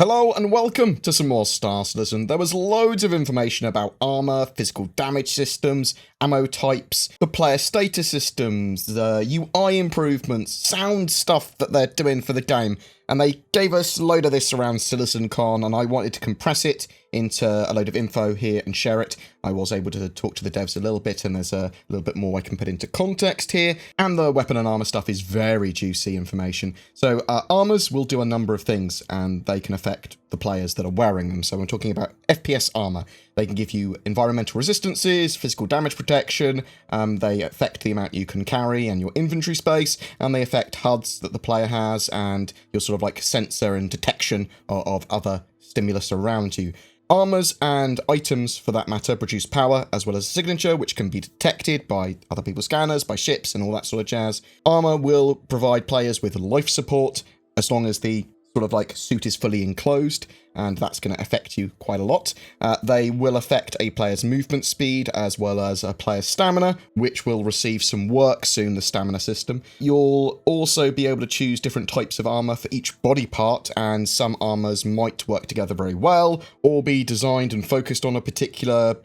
Hello and welcome to some more Star Citizen. There was loads of information about armor, physical damage systems, ammo types, the player status systems, the UI improvements, sound stuff that they're doing for the game, and they gave us a load of this around CitizenCon, and I wanted to compress it into a load of info here and share it. I was able to talk to the devs a little bit, and there's a little bit more I can put into context here, and the weapon and armor stuff is very juicy information. So armors will do a number of things, and they can affect the players that are wearing them. So we're talking about FPS armor. They can give you environmental resistances, physical damage protection, they affect the amount you can carry and your inventory space, and they affect HUDs that the player has, and your sort of like sensor and detection of other stimulus around you. Armors and items, for that matter, produce power as well as a signature, which can be detected by other people's scanners, by ships, and all that sort of jazz. Armor will provide players with life support as long as the sort of like suit is fully enclosed, and that's going to affect you quite a lot. They will affect a player's movement speed as well as a player's stamina, which will receive some work soon, the stamina system. You'll also be able to choose different types of armor for each body part, and some armors might work together very well or be designed and focused on a particular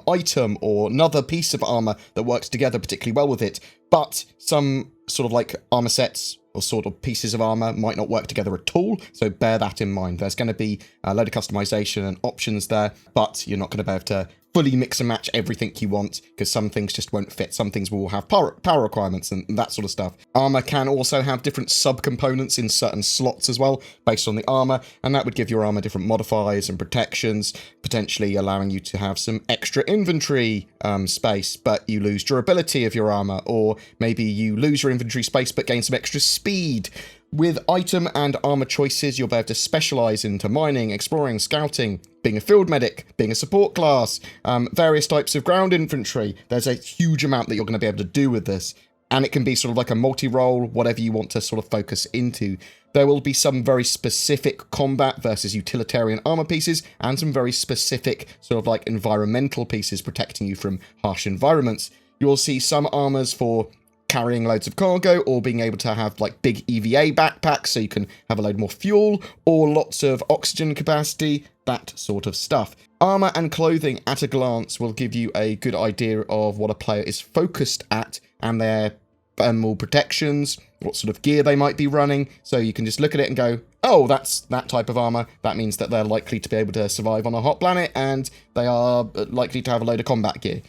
item or another piece of armor that works together particularly well with it. But some sort of like armor sets or sort of pieces of armor might not work together at all, so bear that in mind. There's going to be a load of customization and options there, but you're not going to be able to fully mix and match everything you want, because some things just won't fit. Some things will have power requirements and that sort of stuff. Armor can also have different subcomponents in certain slots as well, based on the armor, and that would give your armor different modifiers and protections, potentially allowing you to have some extra inventory space, but you lose durability of your armor, or maybe you lose your inventory space but gain some extra speed. With item and armor choices, you'll be able to specialize into mining, exploring, scouting, being a field medic, being a support class, various types of ground infantry. There's a huge amount that you're going to be able to do with this, and it can be sort of like a multi-role, whatever you want to sort of focus into. There will be some very specific combat versus utilitarian armor pieces, and some very specific sort of like environmental pieces protecting you from harsh environments. You'll see some armors for carrying loads of cargo, or being able to have like big EVA backpacks so you can have a load more fuel, or lots of oxygen capacity, that sort of stuff. Armor and clothing at a glance will give you a good idea of what a player is focused at and their thermal protections, what sort of gear they might be running, so you can just look at it and go, oh, that's that type of armor. That means that they're likely to be able to survive on a hot planet, and they are likely to have a load of combat gear.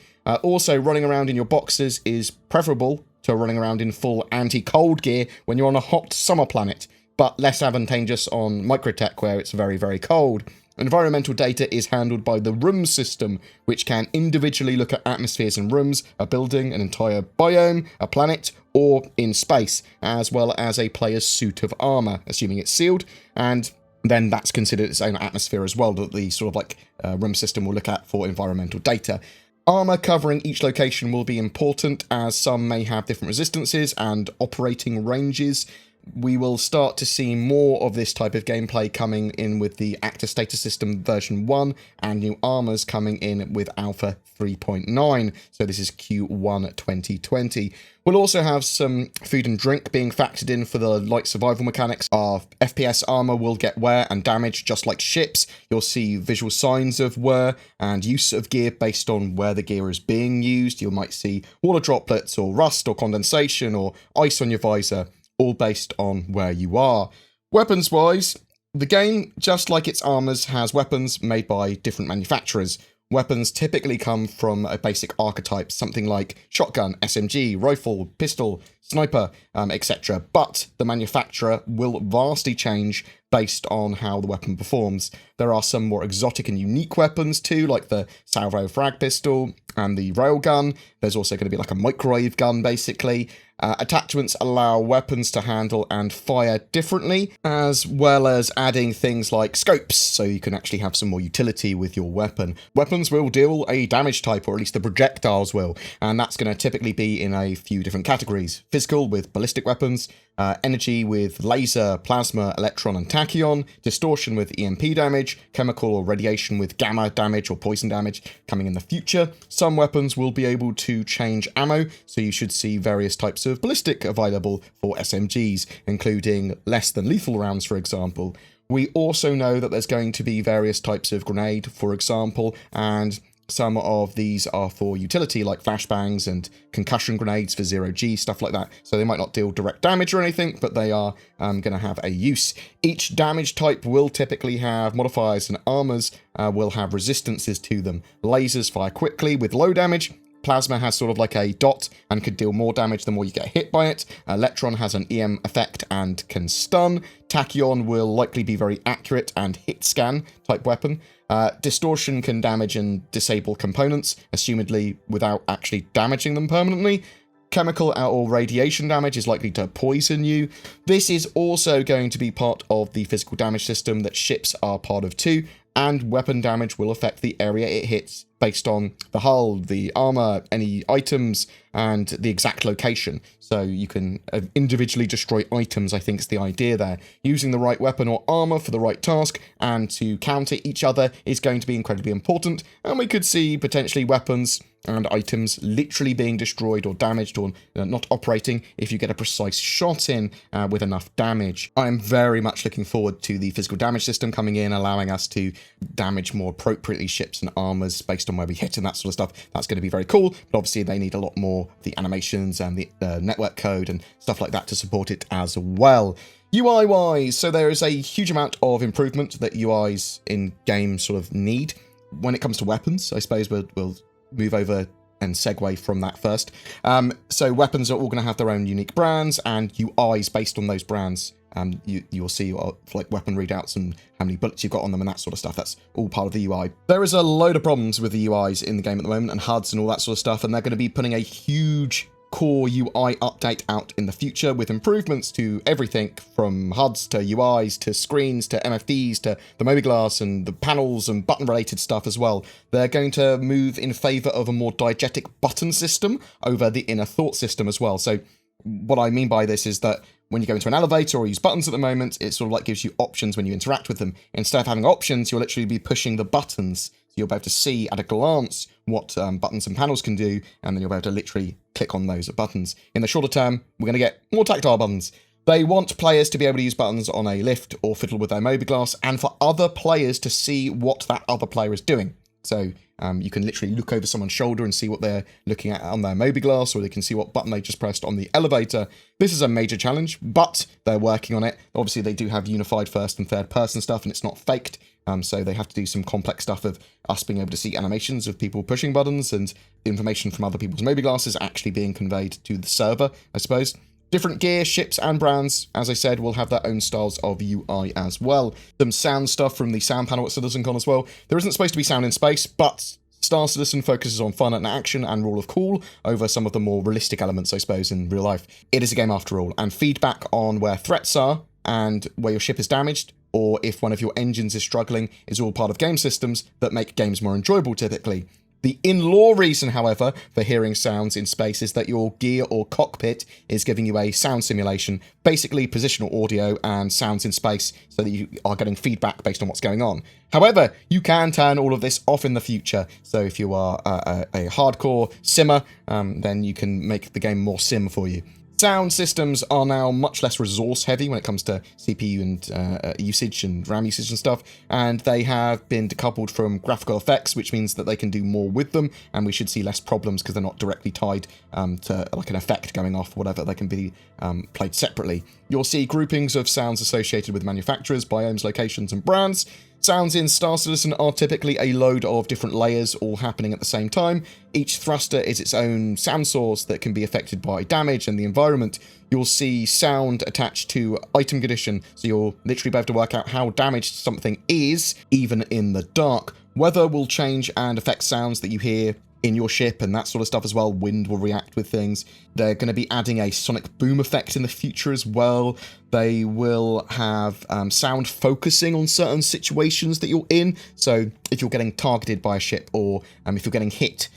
Also, running around in your boxers is preferable to running around in full anti-cold gear when you're on a hot summer planet, but less advantageous on microtech where it's very, very cold. Environmental data is handled by the room system, which can individually look at atmospheres in rooms, a building, an entire biome, a planet, or in space, as well as a player's suit of armor, assuming it's sealed, and then that's considered its own atmosphere as well, that the sort of like room system will look at for environmental data. Armor covering each location will be important, as some may have different resistances and operating ranges. We will start to see more of this type of gameplay coming in with the Actor Status System version 1, and new armors coming in with Alpha 3.9, so this is Q1 2020. We'll also have some food and drink being factored in for the light survival mechanics. Our FPS armor will get wear and damage just like ships. You'll see visual signs of wear and use of gear based on where the gear is being used. You might see water droplets or rust or condensation or ice on your visor, all based on where you are. Weapons-wise, the game, just like its armors, has weapons made by different manufacturers. Weapons typically come from a basic archetype, something like shotgun, SMG, rifle, pistol, sniper, etc. But the manufacturer will vastly change based on how the weapon performs. There are some more exotic and unique weapons too, like the salvo frag pistol and the railgun. There's also going to be like a microwave gun, basically. Attachments allow weapons to handle and fire differently, as well as adding things like scopes, so you can actually have some more utility with your weapon. Weapons will deal a damage type, or at least the projectiles will, and that's going to typically be in a few different categories. Physical with ballistic weapons, energy with laser, plasma, electron and tachyon, distortion with EMP damage, chemical or radiation with gamma damage or poison damage coming in the future. Some weapons will be able to change ammo, so you should see various types of ballistic available for SMGs, including less than lethal rounds, for example. We also know that there's going to be various types of grenade, for example, and some of these are for utility, like flashbangs and concussion grenades for 0G, stuff like that. So they might not deal direct damage or anything, but they are going to have a use. Each damage type will typically have modifiers, and armors will have resistances to them. Lasers fire quickly with low damage. Plasma has sort of like a dot and could deal more damage the more you get hit by it. Electron has an EM effect and can stun. Tachyon will likely be very accurate and hit scan type weapon. Distortion can damage and disable components, assumedly without actually damaging them permanently. Chemical or radiation damage is likely to poison you. This is also going to be part of the physical damage system that ships are part of too, and weapon damage will affect the area it hits based on the hull, the armor, any items, and the exact location. So you can individually destroy items, I think is the idea there. Using the right weapon or armor for the right task and to counter each other is going to be incredibly important, and we could see potentially weapons and items literally being destroyed or damaged or not operating if you get a precise shot in with enough damage. I'm very much looking forward to the physical damage system coming in, allowing us to damage more appropriately ships and armors based on where we hit and that sort of stuff. That's going to be very cool, but obviously they need a lot more of the animations and the network code and stuff like that to support it as well. UI-wise, so there is a huge amount of improvement that UIs in games sort of need. When it comes to weapons, I suppose we'll move over and segue from that first. So weapons are all going to have their own unique brands and UIs based on those brands. You'll see like weapon readouts and how many bullets you've got on them and that sort of stuff. That's all part of the UI. There is a load of problems with the UIs in the game at the moment and HUDs and all that sort of stuff, and they're going to be putting a huge core UI update out in the future with improvements to everything from HUDs to UIs to screens to MFDs to the mobiGlass and the panels and button related stuff as well. They're going to move in favor of a more diegetic button system over the inner thought system as well. So what I mean by this is that when you go into an elevator or use buttons at the moment, it sort of like gives you options when you interact with them. Instead of having options, you'll literally be pushing the buttons. So you'll be able to see at a glance what buttons and panels can do, and then you'll be able to literally click on those buttons. In the shorter term, we're going to get more tactile buttons. They want players to be able to use buttons on a lift or fiddle with their mobiGlass, and for other players to see what that other player is doing. So you can literally look over someone's shoulder and see what they're looking at on their mobiGlass, or they can see what button they just pressed on the elevator. This is a major challenge, but they're working on it. Obviously, they do have unified first and third person stuff, and it's not faked. So they have to do some complex stuff of us being able to see animations of people pushing buttons and information from other people's mobiGlasses actually being conveyed to the server, I suppose. Different gear, ships, and brands, as I said, will have their own styles of UI as well. Some sound stuff from the sound panel at CitizenCon as well. There isn't supposed to be sound in space, but Star Citizen focuses on fun and action and rule of cool over some of the more realistic elements, I suppose, in real life. It is a game after all, and feedback on where threats are and where your ship is damaged, or if one of your engines is struggling, is all part of game systems that make games more enjoyable typically. The in-law reason, however, for hearing sounds in space is that your gear or cockpit is giving you a sound simulation, basically positional audio and sounds in space, so that you are getting feedback based on what's going on. However, you can turn all of this off in the future, so if you are a hardcore simmer, then you can make the game more sim for you. Sound systems are now much less resource heavy when it comes to CPU and usage and RAM usage and stuff, and they have been decoupled from graphical effects, which means that they can do more with them, and we should see less problems because they're not directly tied to like an effect going off or whatever. They can be played separately. You'll see groupings of sounds associated with manufacturers, biomes, locations, and brands. Sounds in Star Citizen are typically a load of different layers all happening at the same time. Each thruster is its own sound source that can be affected by damage and the environment. You'll see sound attached to item condition, so you'll literally be able to work out how damaged something is, even in the dark. Weather will change and affect sounds that you hear in your ship and that sort of stuff as well. Wind will react with things. They're going to be adding a sonic boom effect in the future as well. They will have sound focusing on certain situations that you're in. So if you're getting targeted by a ship or if you're getting hit,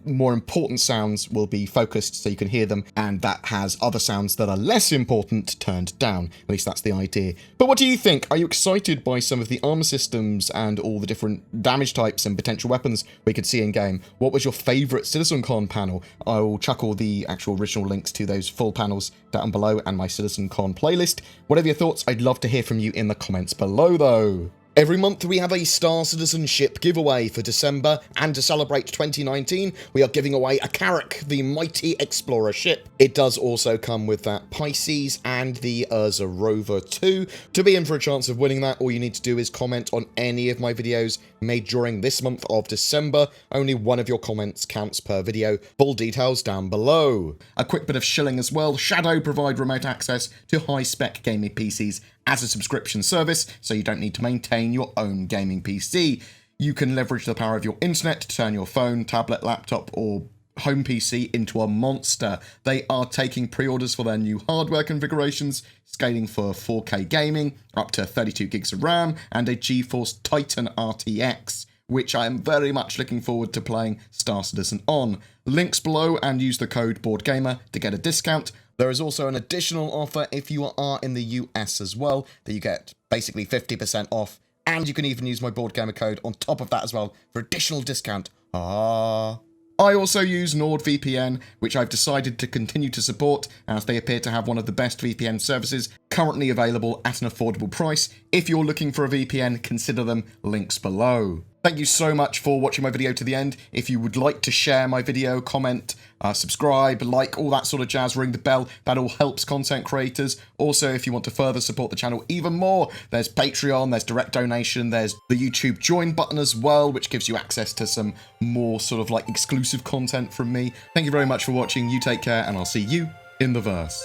more important sounds will be focused so you can hear them, and that has other sounds that are less important turned down. At least that's the idea. But what do you think? Are you excited by some of the armor systems and all the different damage types and potential weapons we could see in game? What was your favorite CitizenCon panel? I will chuck all the actual original links to those full panels down below and my CitizenCon playlist next. Whatever your thoughts, I'd love to hear from you in the comments below though. Every month we have a Star Citizenship giveaway for December, and to celebrate 2019, we are giving away a Carrack, the mighty explorer ship. It does also come with that Pisces and the Urza Rover too. To be in for a chance of winning that, all you need to do is comment on any of my videos made during this month of December. Only one of your comments counts per video. Full details down below. A quick bit of shilling as well. Shadow provide remote access to high-spec gaming PCs as a subscription service, so you don't need to maintain your own gaming PC. You can leverage the power of your internet to turn your phone, tablet, laptop, or home PC into a monster. They are taking pre-orders for their new hardware configurations, scaling for 4K gaming, up to 32 gigs of RAM, and a GeForce Titan RTX, which I am very much looking forward to playing Star Citizen on. Links below, and use the code BoredGamer to get a discount. There is also an additional offer if you are in the US as well, that you get basically 50% off, and you can even use my BoredGamer code on top of that as well for additional discount. I also use NordVPN, which I've decided to continue to support, as they appear to have one of the best VPN services currently available at an affordable price. If you're looking for a VPN, consider them. Links below. Thank you so much for watching my video to the end. If you would like to share my video, comment, subscribe, like, all that sort of jazz, ring the bell, that all helps content creators. Also, if you want to further support the channel even more, there's Patreon, there's direct donation, there's the YouTube join button as well, which gives you access to some more sort of like exclusive content from me. Thank you very much for watching. You take care, and I'll see you in the verse.